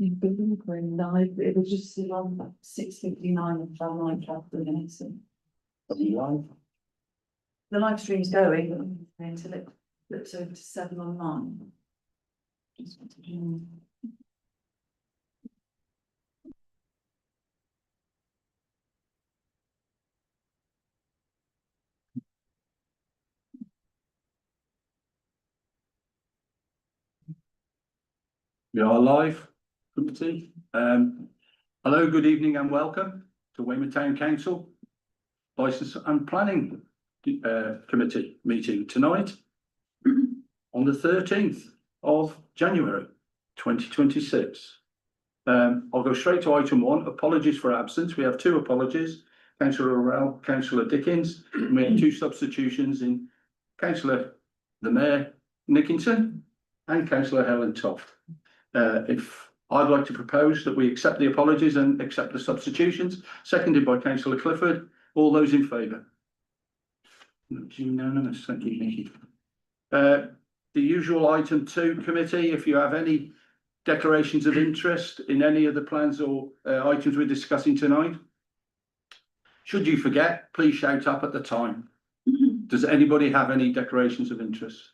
You've been going live, it was just on 6:59 of our live after the minutes. Live. The live stream's going until it flips over to 7 online. We are live, committee. Hello, good evening and welcome to Weymouth Town Council Licence and Planning Committee meeting tonight on the 13th of January 2026. I'll go straight to item 1, apologies for absence. We have 2 apologies, Councillor Orrell, Councillor Dickens, and we have 2 substitutions in Councillor the Mayor Nickinson and Councillor Helen Toft. If I'd like to propose that we accept the apologies and accept the substitutions, seconded by Councillor Clifford. All those in favour? Unanimous, thank you, Nicky. The usual item 2, committee, if you have any declarations of interest in any of the plans or items we're discussing tonight. Should you forget, please shout up at the time. Does anybody have any declarations of interest?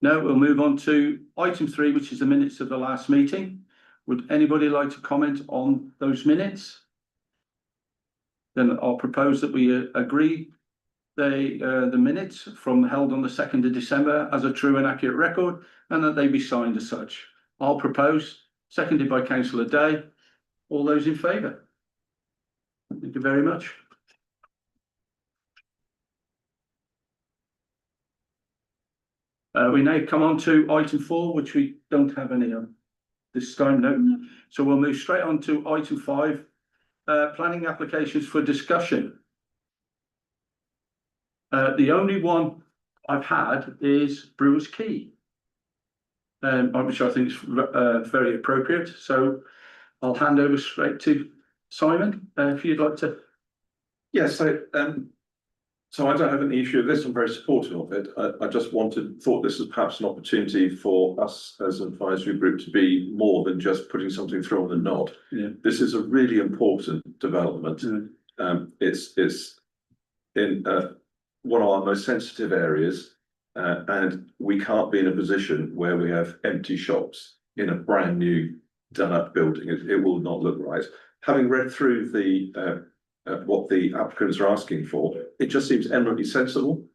No, we'll move on to item 3, which is the minutes of the last meeting. Would anybody like to comment on those minutes? Then I'll propose that we agree the minutes from held on the 2nd of December as a true and accurate record, and that they be signed as such. I'll propose, seconded by Councillor Day. All those in favour? Thank you very much. We now come on to item 4, which we don't have any on this time, no. So we'll move straight on to item 5, planning applications for discussion. The only one I've had is Brewers Quay, which I think is very appropriate. So I'll hand over straight to Simon, if you'd like to. Yes, so I don't have any issue with this. I'm very supportive of it. I just thought this was perhaps an opportunity for us as an advisory group to be more than just putting something through on the nod. Yeah. This is a really important development. It's in one of our most sensitive areas, and we can't be in a position where we have empty shops in a brand new done up building. It will not look right. Having read through the what the applicants are asking for, it just seems eminently sensible.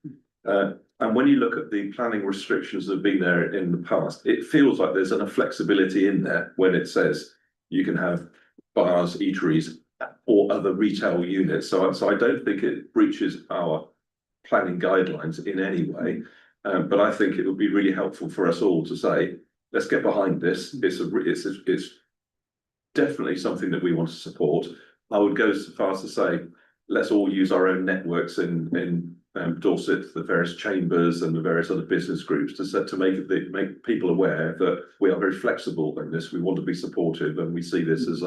And when you look at the planning restrictions that have been there in the past, it feels like there's enough flexibility in there when it says you can have bars, eateries, or other retail units. So I don't think it breaches our planning guidelines in any way. But I think it would be really helpful for us all to say, let's get behind this. It's definitely something that we want to support. I would go so far as to say, let's all use our own networks in Dorset, the various chambers and the various other business groups to make people aware that we are very flexible in this. We want to be supportive, and we see this as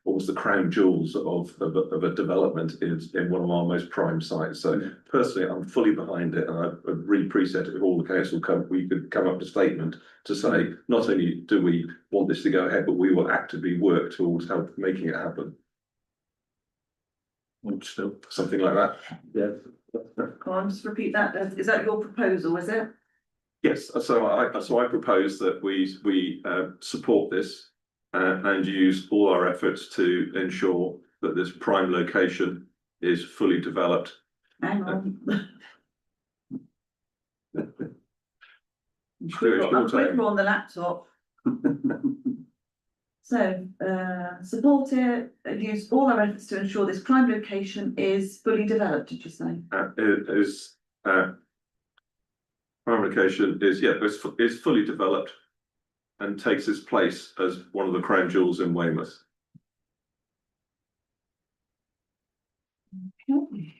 almost the crown jewels of a development in one of our most prime sites. So personally, I'm fully behind it, and I really appreciate it if all the council we could come up with a statement to say, not only do we want this to go ahead, but we will actively work towards making it happen. Still something like that. Yeah. Come on, just repeat that. Is that your proposal, is it? Yes, so I propose that we support this and use all our efforts to ensure that this prime location is fully developed. Hang on. I'm Very short quicker time. on the laptop. So, support it and use all our efforts to ensure this prime location is fully developed, did you say? Prime location is fully developed and takes its place as one of the crown jewels in Weymouth. Okay.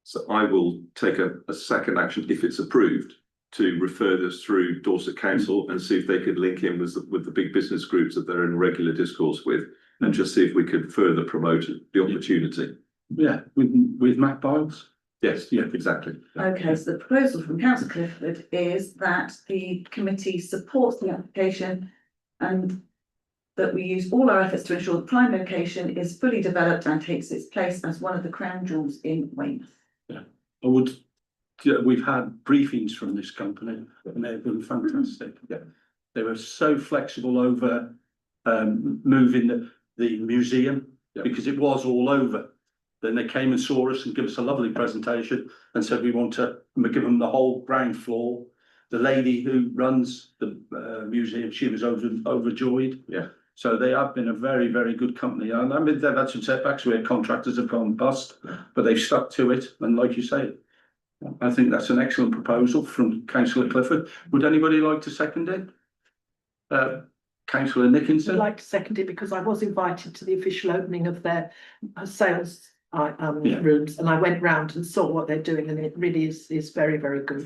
So I will take a second action if it's approved to refer this through Dorset Council and see if they could link in with the big business groups that they're in regular discourse with, and just see if we could further promote the opportunity. Yeah, with Matt Biles. Yes, yeah, exactly. Okay, so the proposal from councillor Clifford is that the committee supports the application and that we use all our efforts to ensure the prime location is fully developed and takes its place as one of the crown jewels in Weymouth. I would, yeah, we've had briefings from this company and they've been fantastic. Yeah. They were so flexible over moving the museum Yeah. because it was all over. Then they came and saw us and give us a lovely presentation and said we want to give them the whole ground floor. The lady who runs the museum, she was overjoyed. Yeah. So they have been a very, very good company. And I mean, they've had some setbacks where contractors have gone bust, but they've stuck to it. And like you say, I think that's an excellent proposal from councillor Clifford. Would anybody like to second it? Councillor I'd Nickinson? like to second it because I was invited to the official opening of their sales Yeah. rooms, and I went round and saw what they're doing, and it really is very, very good.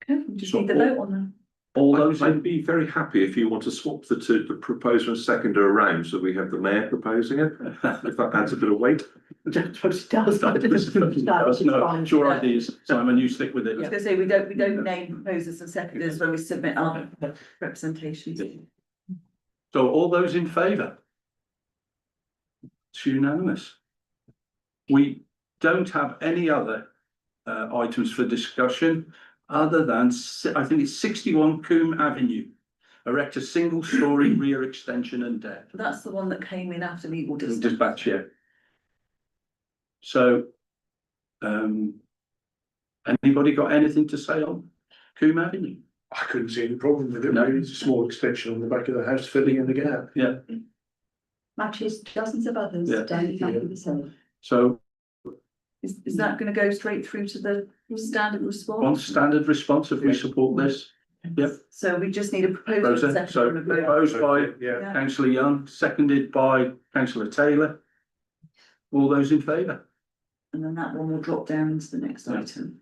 Okay, we just So need the vote on that. All those I'd in, be very happy if you want to swap the proposer and seconder around, so we have the mayor proposing it, if that adds a bit of weight. That's what it does. no, it's your ideas, Simon, you stick with I was it. gonna say, we don't name proposers and seconders when we submit our representations. So all those in favour? It's unanimous. We don't have any other items for discussion other than, I think it's 61 Coombe Avenue. Erect a single storey rear extension and deck. That's the one that came in after legal dispatch. Dispatch, yeah. So, anybody got anything to say on Coombe Avenue? I couldn't see any problem with it, No. really. It's a small extension on the back of the house, filling in the gap. Yeah, Matches dozens of others Yeah. down exactly the same. so Is that gonna go straight through to the standard on response? standard response, if we support this. Yep. So we just need a proposal and Rosa, second so and a vote. proposed by Yeah, Yeah. councillor Young, seconded by councillor Taylor. All those in favour? And then that one will drop down into the next Yeah. item.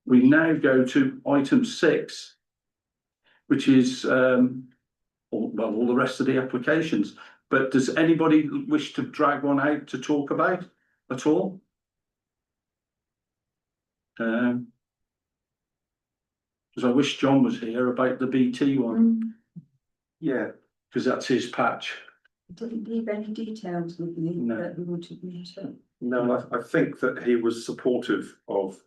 We now go to item 6, which is all the rest of the applications. But does anybody wish to drag one out to talk about at all? Because I wish John was here about the BT one, Yeah. because that's his patch. Didn't leave any details with me No. that we wanted me to. No, I think that he was supportive of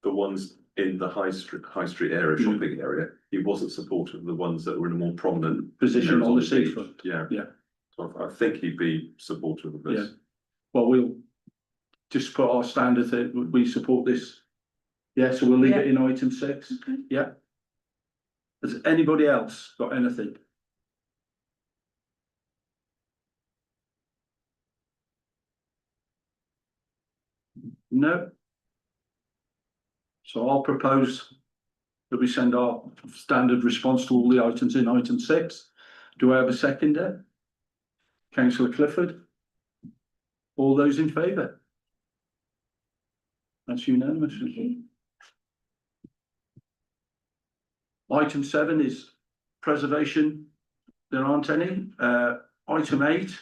the ones in the high street area, shopping area. He wasn't supportive of the ones that were in a more prominent Position on the beach. seafront. Yeah. Yeah. So I think he'd be supportive of this. Well, we'll just put our standard that we support this. Yeah, so we'll leave it in item 6. Okay. Yeah. Has anybody else got anything? No. So I'll propose that we send our standard response to all the items in item 6. Do I have a seconder? Councillor Clifford? All those in favour? That's unanimous. Item 7 is preservation. There aren't any. Item 8.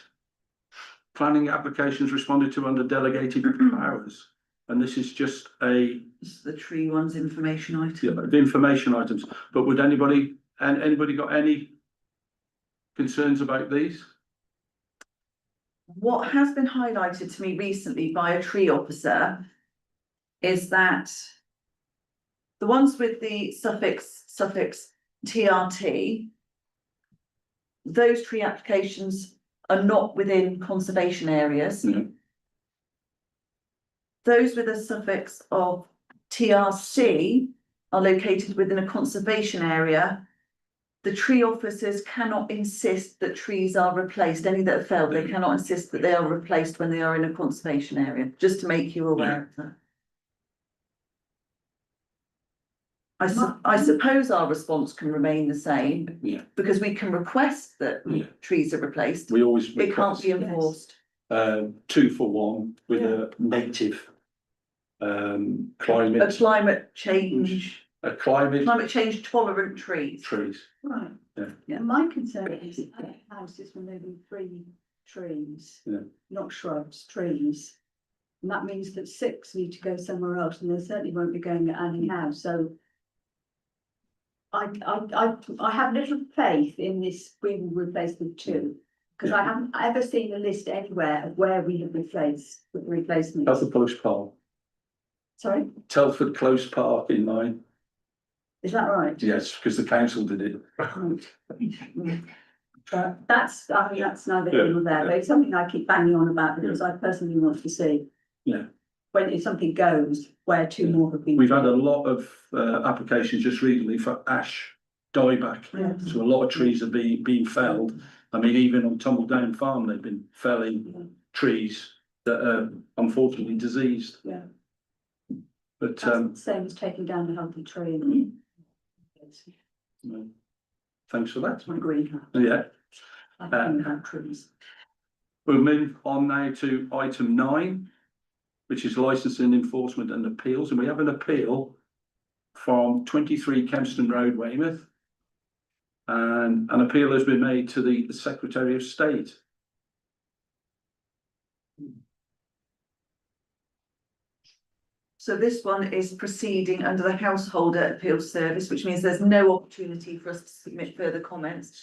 Planning applications responded to under delegated powers. And this is just This is the tree one's information item. the information items. But would anybody got any concerns about these? What has been highlighted to me recently by a tree officer is that the ones with the suffix TRT, those tree applications are not within conservation areas. No. Those with a suffix of TRC are located within a conservation area. The tree officers cannot insist that trees are replaced, any that have failed, they cannot insist that they are replaced when they are in a conservation area, just to make you aware of that. I suppose our response can remain the same, Yeah. because we can request that Yeah. trees are replaced. We always It can't be request enforced. 2 for 1 with a native climate Climate change tolerant trees. trees. Right. Yeah. My concern is houses when they were free trees. Yeah. Not shrubs, trees. And that means that 6 need to go somewhere else, and they certainly won't be going at Annie House, so. I have little faith in this, we will replace with 2. Because I haven't ever seen a list anywhere of where we have replaced with replacements. Telford Close Park, Sorry, Telford Close Park in mine, is that right? yes, because the council did it. Right. But that's, I mean, that's neither here nor there, Yeah. but it's something I keep banging on about because I personally want to see. Yeah. When if something goes, where 2 more have been. We've had a lot of applications just recently for ash dieback. Yes. So a lot of trees are being felled. I mean, even on Tumbledown Farm, they've been felling trees that are unfortunately diseased. Yeah. But That's the same as taking down a healthy tree. thanks for that. That's my greenhouse. Yeah, I don't have trees. we'll move on now to item 9, which is licensing enforcement and appeals, and we have an appeal from 23 Kempston Road, Weymouth. And an appeal has been made to the Secretary of State. So this one is proceeding under the Householder Appeals Service, which means there's no opportunity for us to submit further comments.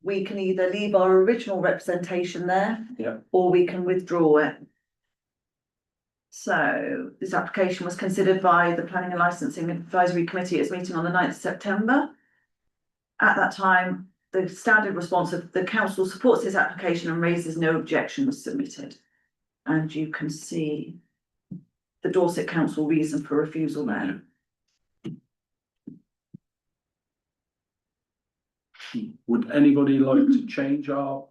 We can either leave our original representation there. Yeah. Or we can withdraw it. So this application was considered by the Planning and Licensing Advisory Committee at its meeting on the 9th of September. At that time, the standard response of the council supports this application and raises no objections submitted. And you can see the Dorset Council reason for refusal there. Would anybody like to change our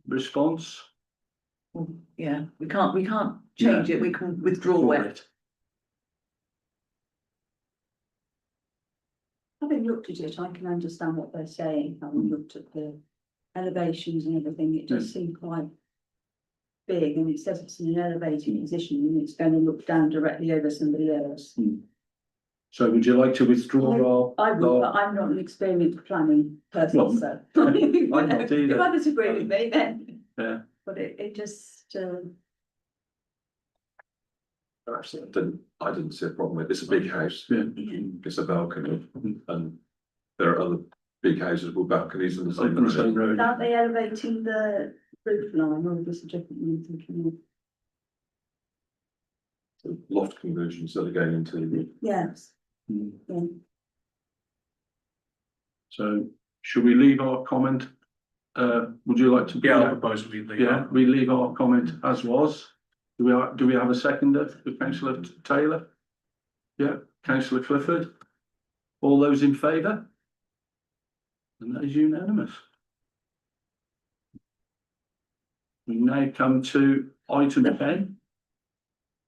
response? Yeah, we can't change it, we can withdraw it. Having looked at it, I can understand what they're saying, having looked at the elevations and everything, it does seem quite big, and it says it's in an elevated position and it's going to look down directly over somebody else. So would you like to withdraw I our? would, but I'm not an experienced planning person, Well, so. I'm not If either. others agree with me, then. Yeah. But it just, Actually, I didn't see a problem with it. It's a big house. Yeah. It's a balcony, and there are other big houses with balconies on the On the same same road. road. aren't they elevating the roof line, or is it different than thinking of? Loft conversions that are going into. Yes, Mm. yeah. So should we leave our comment? Would you like to? Yeah, I propose we leave. Yeah, we leave our comment as was. Do we have a seconder for Councillor Taylor? Yeah, Councillor Clifford? All those in favour? And that is unanimous. We now come to item 10.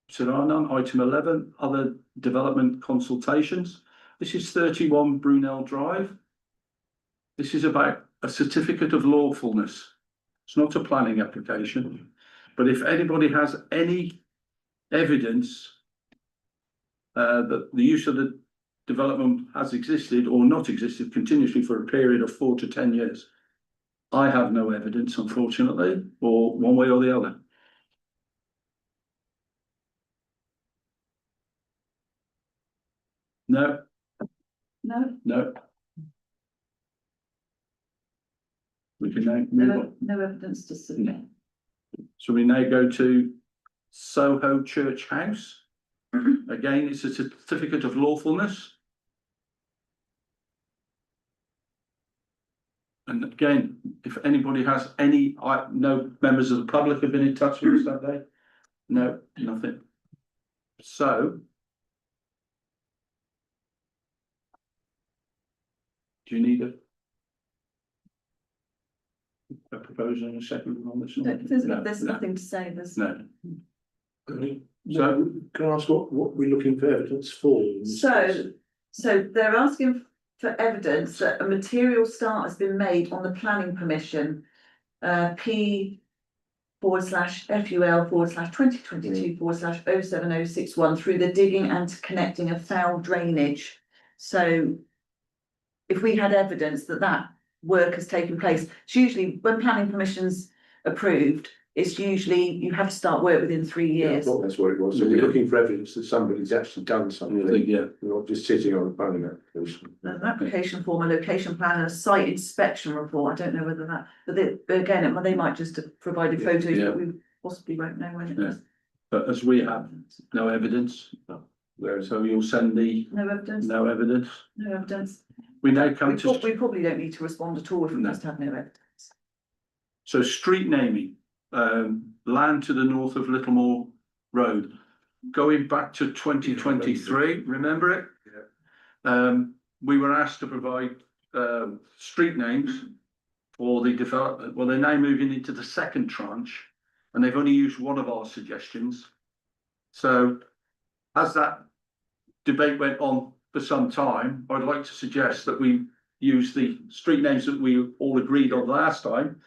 So there are none. Item 11, other development consultations. This is 31 Brunel Drive. This is about a certificate of lawfulness. It's not a planning application, but if anybody has any evidence that the use of the development has existed or not existed continuously for a period of 4 to 10 years. I have no evidence, unfortunately, or one way or the other. No, No, no. We can now move on. No evidence to submit. So we now go to Soho Church House. Again, it's a certificate of lawfulness. And again, if anybody has any, no members of the public have been in touch with us that day. No, nothing. So. Do you need a proposal and a second on this one? There's nothing to say, there's. No. So can I ask what we're looking for evidence for? in this case? So they're asking for evidence that a material start has been made on the planning permission. P/FUL/2022/07061 through the digging and connecting of foul drainage. So. If we had evidence that that work has taken place, it's usually when planning permissions approved, it's usually, you have to start work within 3 Yeah, I years. thought that's what it was. So we're looking for evidence that somebody's actually done I something. think, yeah, We're not just sitting on a planning application. An application form, a location plan, and a site inspection report, I don't know whether that, but again, they might just have provided Yeah. photos, Yeah. but we possibly won't know when it Yeah. is. but as we have no evidence, so you'll send the No evidence, no evidence. no evidence. We now come to. We probably don't need to respond at all if we No. just have no evidence. So street naming, land to the north of Littlemore Road, going back to 2023, remember it? We were asked to provide, street names for the development. Well, they're now moving into the second tranche and they've only used one of our suggestions. So as that debate went on for some time, I'd like to suggest that we use the street names that we all agreed on last time,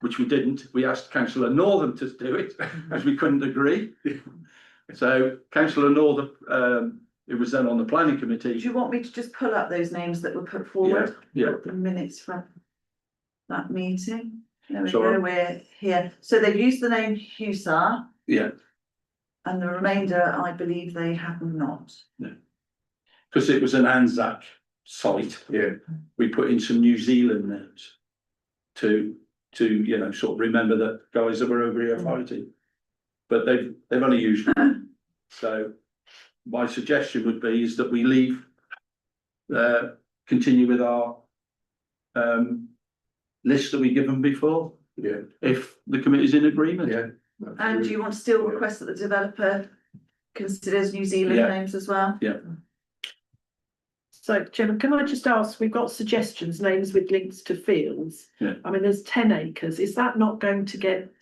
which we didn't. We asked Councillor Northern to do it as we couldn't agree. So Councillor Northern, it was then on the planning Do committee. you want me to just pull up those names that were put forward? Yeah, The minutes from that meeting. There we Sure. go, we're here. So they've used the name Hussar yeah, and the remainder, I believe they have not. because it was an Anzac site. Yeah. We put in some New Zealand names to, you know, sort of remember the guys that were over here fighting. But they've only used one. So my suggestion would be is that we leave, continue with our list that we given before, Yeah. if the committee's in agreement. Yeah. And do you want to still Yeah. request that the developer considers New Zealand Yeah. names as well? So, Chairman, can I just ask, we've got suggestions, names with links to fields. Yeah. I mean, there's 10 acres. Is that not going to get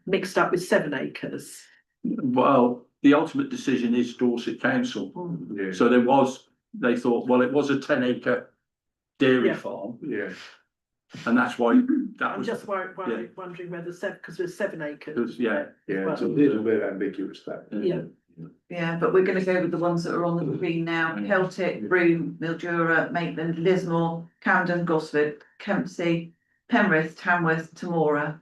mixed up with 7 acres? Well, the ultimate decision is Dorset Council. Yeah. So they thought, well, it was a 10-acre dairy Yeah. farm, Yeah. and that's why that I'm was. just wondering whether because there's 7 It acres. was, yeah, Yeah, it's a little bit ambiguous that. Yeah. Yeah, but we're gonna go with the ones that are on the screen now. Yeah. Celtic, Broome, Mildura, Maitland, Lismore, Camden, Gosford, Kempsey, Penrith, Tamworth, Tamora.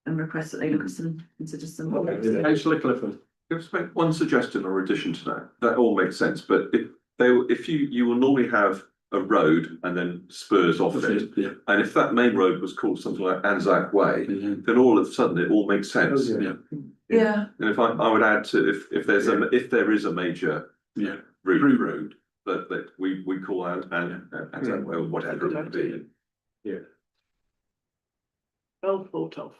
And request that they look at some, consider some. Okay. Councillor Clifford. Can I just make one suggestion or addition to that? That all makes sense, but if you will normally have a road and then spurs off it. Yeah, And if that main road was called something like Anzac Way, yeah, then all of a sudden it all makes sense. Oh, yeah, Yeah, And if I would add to, if there is a major yeah. road that we call Anzac Way or whatever it would be. Well thought of.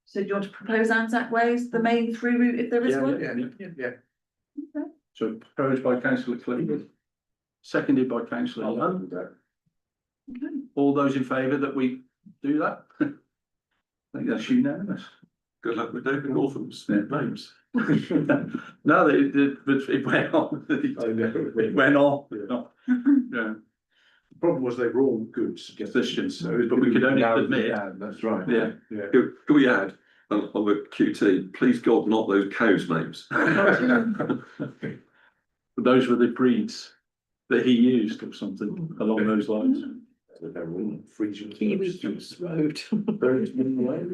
so do you want to propose Anzac Ways, the main through route if there is one? Yeah. So proposed by councillor Clifford, seconded by councillor Lunn. Okay. All those in favour that we do that? I think that's unanimous. Good luck with David Northam's Yeah. names. No, it went on. I know. It went on. Yeah. Yeah, The problem was they were all good suggestions, suggestions. but we could only Now admit. yeah, that's right. Yeah. Yeah. Can we add on the QT, please God, not those cows' names? Those were the breeds that he used or something along those lines. They were all Frisian. Kiwi Juice Road.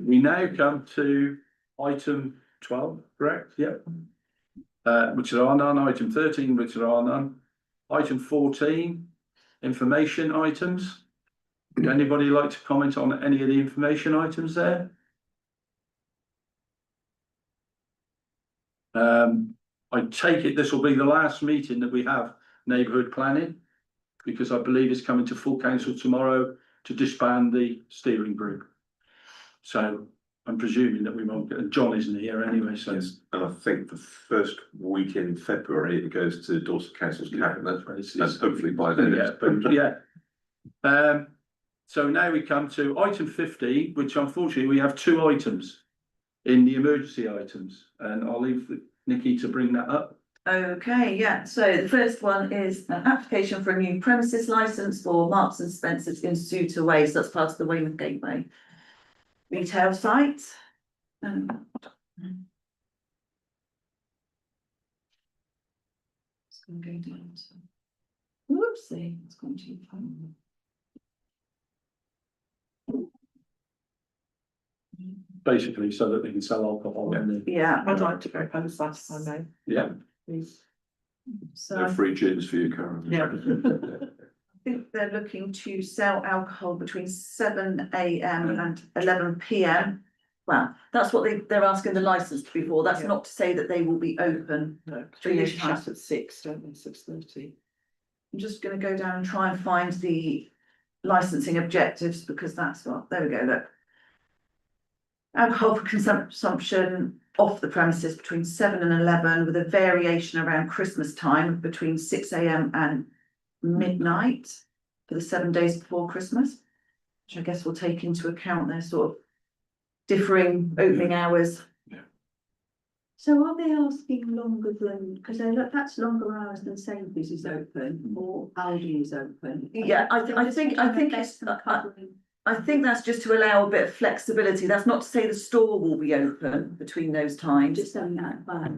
We now come to item 12, correct? Yep. Which there are none, item 13, which there are none. Item 14, information items. Would anybody like to comment on any of the information items there? I take it this will be the last meeting that we have neighbourhood planning, because I believe it's coming to full council tomorrow to disband the steering group. So I'm presuming that we won't get, and John isn't here anyway, so. Yes, and I think the first week in February, it goes to Dorset Council's cabinet, and hopefully by then. Yeah, but yeah. So now we come to item 15, which unfortunately we have 2 items in the emergency items, and I'll leave Nikki to bring that up. Okay, yeah, so the first one is an application for a new premises licence for Marks and Spencer's in Suter Way, so that's part of the Weymouth Gateway retail site. It's gonna go down to, whoopsie, it's gone too far. basically so that they can sell alcohol and Yeah, I'd like to propose that if I may, yeah. please. so No I free gins for you, Karen. Yeah. think they're looking to sell alcohol between 7 AM and 11 PM. Well, that's what they're asking the licence to be for. That's Yeah. not to say that they will be open. No, Three they years' usually time. shut at 6, don't they, 6:30? I'm just gonna go down and try and find the licensing objectives because that's what, there we go, look. Alcohol for consumption off the premises between 7 and 11 with a variation around Christmas time between 6 AM and midnight for the 7 days before Christmas. Which I guess will take into account their sort of differing opening hours. So are they asking longer than, because that's longer hours than Sainsbury's is open or Aldi is open? Yeah, I think it's, I think that's just to allow a bit of flexibility. That's not to say the store will be open between those times. Just having that back.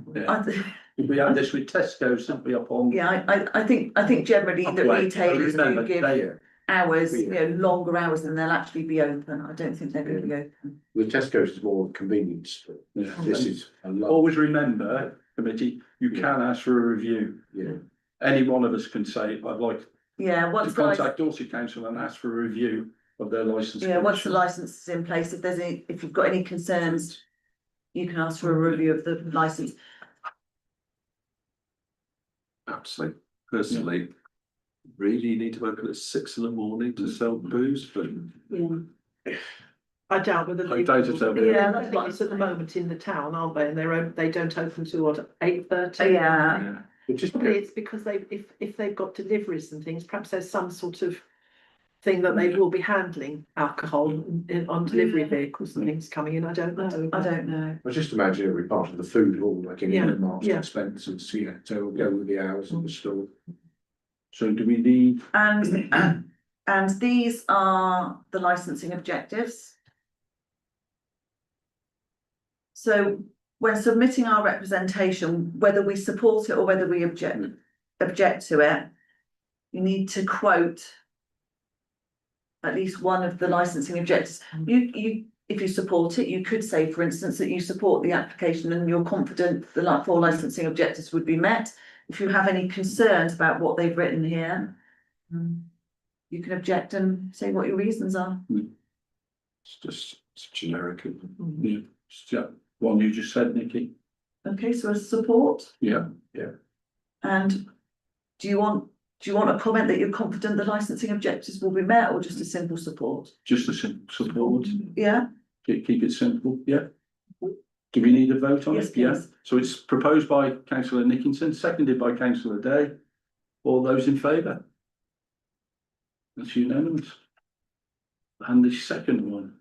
We had this with Tesco's, didn't we, up on? Yeah, I think generally the Wait, retailers do remember, give they- hours, longer hours than they'll actually be open. I don't think they're gonna be open. The Tesco's is more convenience, but Yeah. this is a lot, Always remember, committee, you can ask for a review. yeah. Any one of us can say, I'd like Yeah, to once contact Dorset Council and ask for a review of their licence. once the licence is in place, if you've got any concerns, you can ask for a review of the licence. Absolutely, personally, really you need to open at 6 in the morning to sell booze, but Yeah. I doubt whether I they. doubt if they'll be Yeah, I that's think what it's at the moment in the town, aren't they? And they don't open till what, 8:30? Yeah, But just, Probably it's because if they've got deliveries and things, perhaps there's some sort of thing that they will be handling alcohol on delivery vehicles and things coming in, I don't know. I don't know. I just imagine every part of the food hall, like in Yeah, the Marks yeah. and Spencer's, so we'll go with the hours in the store. So do we need, And these are the licensing objectives. So when submitting our representation, whether we support it or whether we object to it, you need to quote at least one of the licensing objectives. If you support it, you could say, for instance, that you support the application and you're confident the 4 licensing objectives would be met. If you have any concerns about what they've written here, you can object and say what your reasons are. it's generic. yeah, one you just said, Nikki? Okay, so a support, Yeah. and do you want a comment that you're confident the licensing objectives will be met, or just a simple support? Just a simple support, Yeah, keep it simple, yeah. Do we need a vote on Yes, it? Yeah, please. so it's proposed by councillor Nickinson, seconded by councillor Day. All those in favour? That's unanimous. And the second one,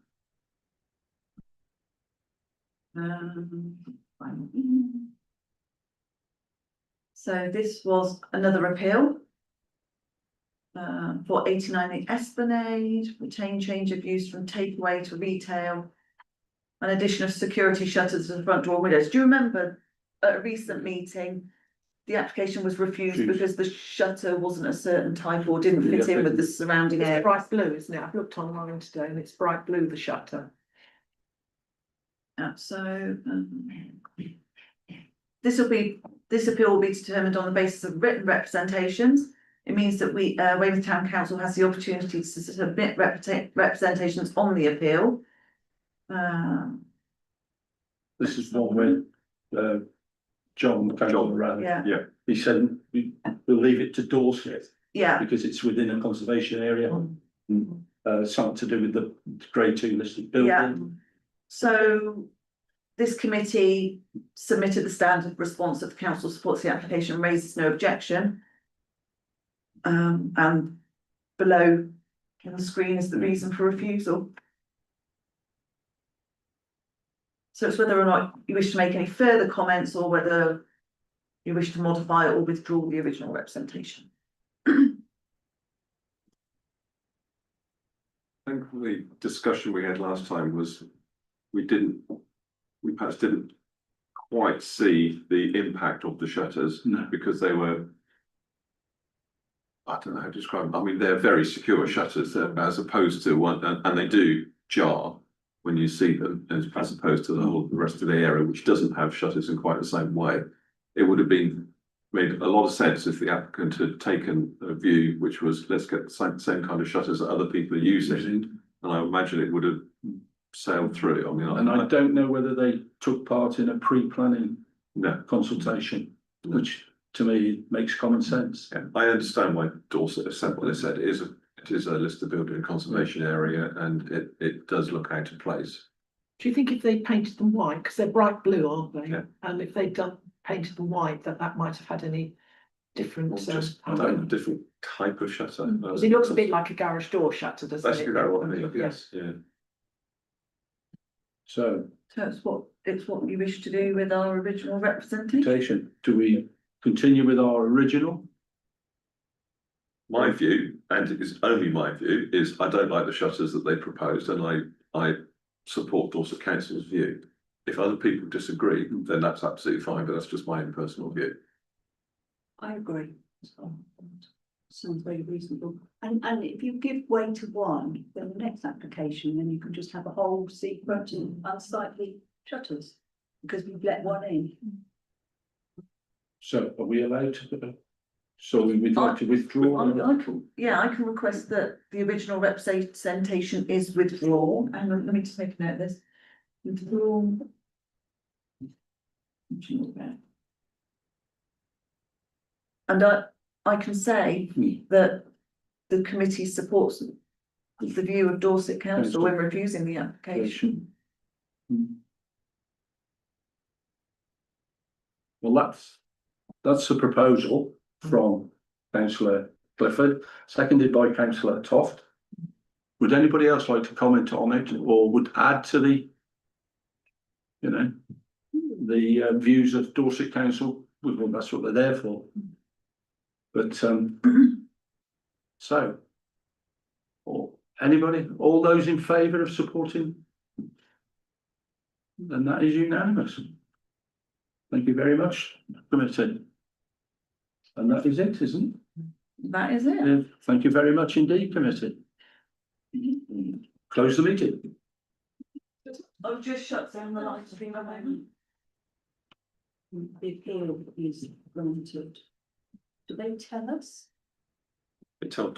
so this was another appeal. For 89 the Esplanade, retain change of use from takeaway to retail. An addition of security shutters to the front door windows. Do you remember at a recent meeting? The application was refused Refused. because the shutter wasn't a certain type or didn't fit in with the surrounding It's area. bright blue, isn't it? I've looked online today and it's bright blue, the shutter. So this appeal will be determined on the basis of written representations. It means that Weymouth Town Council has the opportunity to submit representations on the appeal. this is one where, John, councillor Rowley, Yeah, he said we'll leave it to Dorset yeah, because it's within a conservation area. Something to do with the grade 2 listed yeah. building. So this committee submitted the standard response that the council supports the application and raises no objection. And below on the screen is the reason for refusal. So it's whether or not you wish to make any further comments or whether you wish to modify or withdraw the original representation. I think the discussion we had last time was we perhaps didn't quite see the impact of the shutters No. because they were, I don't know how to describe them. I mean, they're very secure shutters as opposed to one, and they do jar. when you see them, as opposed to the rest of the area, which doesn't have shutters in quite the same way. It would have made a lot of sense if the applicant had taken a view which was, let's get the same kind of shutters that other people are using. And I imagine it would have sailed through. I mean, And I don't know whether they took part in a pre-planning no, consultation, which to me makes common sense. yeah, I understand why Dorset have said what they said. It is a listed building and conservation area, and it does look out of place. Do you think if they painted them white, because they're bright blue, aren't they? Yeah. And if they'd painted them white, that might have had any different. Or just a different type of shutter. Because it looks a bit like a garage door shutter, doesn't That's it? exactly what I mean, Yeah. yes, yeah. So, So it's what you wish to do with our original representation. do we continue with our original? My view, and it is only my view, is I don't like the shutters that they proposed, and I support Dorset Council's view. If other people disagree, then that's absolutely fine, but that's just my own personal view. I agree. Sounds very reasonable. And if you give way to one, then the next application, then you can just have a whole secret and unsightly shutters. Because we've let one in. So are we allowed to? So we would like to withdraw? I can request that the original representation is withdrawn, and let me just make a note of this. Withdraw. And I can say that the committee supports the view of Dorset Council when refusing the application. Well, that's a proposal from councillor Clifford, seconded by councillor Toft. Would anybody else like to comment on it, or would add to the views of Dorset Council? Well, that's what they're there for. But so, or anybody, all those in favour of supporting? Then that is unanimous. Thank you very much, committee. And that is it, isn't it? That is it. Yeah, thank you very much indeed, committee. Close the meeting. I've just shut down the lights for a moment. The appeal is granted. Do they tell us? It told